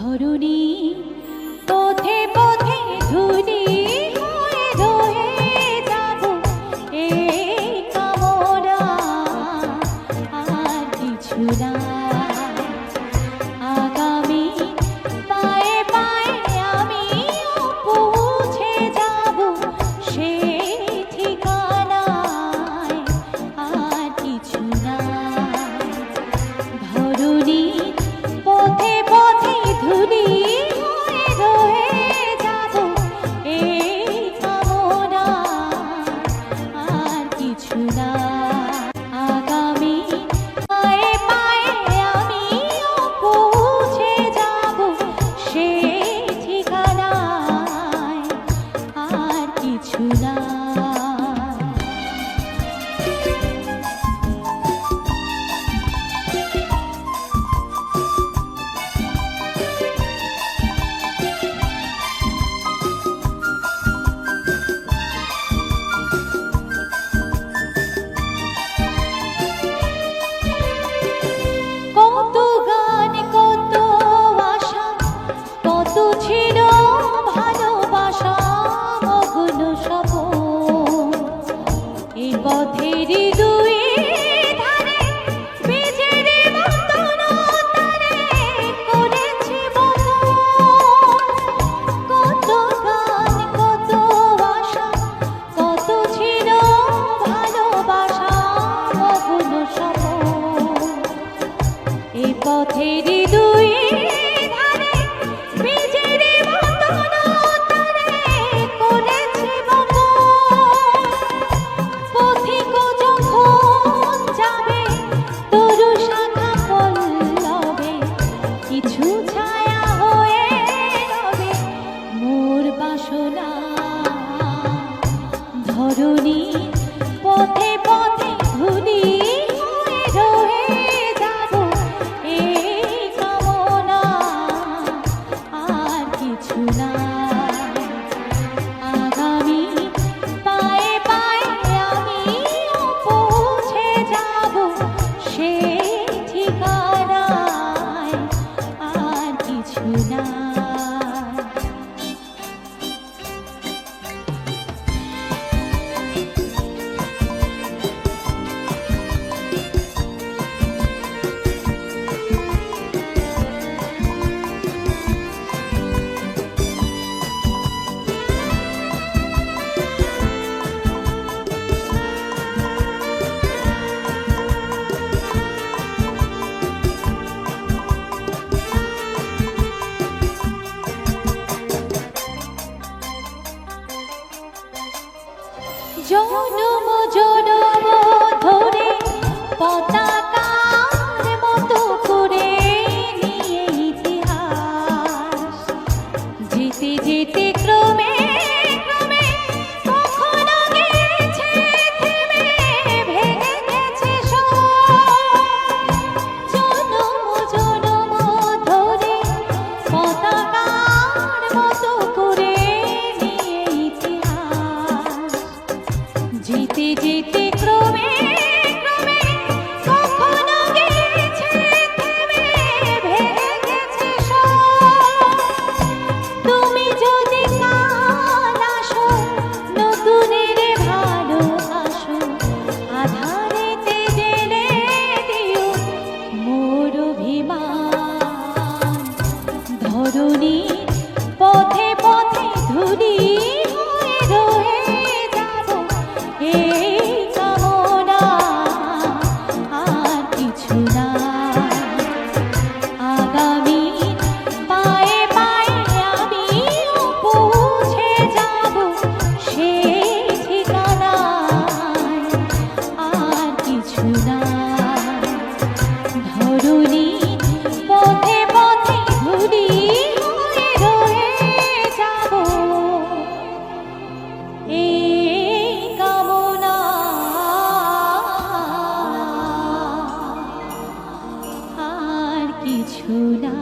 ধরুণী পথে পথে ধুলি হয়ে রয়ে যাব এই কামনা আর কিছু না। আগামী পায়ে পায়ে আমিও পৌঁছে যাব সেই ঠিকানায় আর কিছু না। ধরুণী পথে পথে ধুলি হয়ে রয়ে যাব এই কামনা আর কিছু না। আগামী পায়ে পায়ে আমিও পৌঁছে যাব সেই ঠিকানায় আর কিছু না। কত গান কত আশা কত ছিল ভালোবাসা মগ্ন স্বপন এই পথেরই দুই ধারে বীজের বন্ধন তারে করেছি বপন। কত গান কত আশা কত ছিল ভালোবাসা মগ্ন স্বপন এই পথেরই দুই ধারে বীজের বন্ধন তারে করেছি বপন। পথিক যখন যাবে তরু শাখা পল্লবে কিছু ছায়া হয়ে রবে মোর বাসনা। ধরুণী পথে পথে ধুলি হয়ে রয়ে যাব এই কামনা আর কিছু না। আগামী পায়ে পায়ে আমিও পৌঁছে যাব সেই ঠিকানায় আর কিছু না। জনম জনম ধরে পতাকার মতো করে নিয়ে ইতিহাস যেতে যেতে ক্রমে ক্রমে কখনো গেছে থেমে ভেঙে গেছে জনম জনম ধরে পতাকার মতো করে নিয়ে ইতিহাস যেতে যেতে ক্রমে ক্রমে কখনো গেছে থেমে ভেঙে গেছে তুমি যদি কাল আসো নতুনের ভালোবাসো আধারেতে জেলে দিও মোর অভিমান। ধরুণী পথে পথে ধুলি হয়ে রয়ে যাব এই কামনা আর কিছু না। আগামী পায়ে পায়ে আমিও পৌঁছে যাব সেই ঠিকানায় আর কিছু না। ধরুণী পথে পথে ধুলি হয়ে রয়ে যাব এই কামনা আর কিছু না।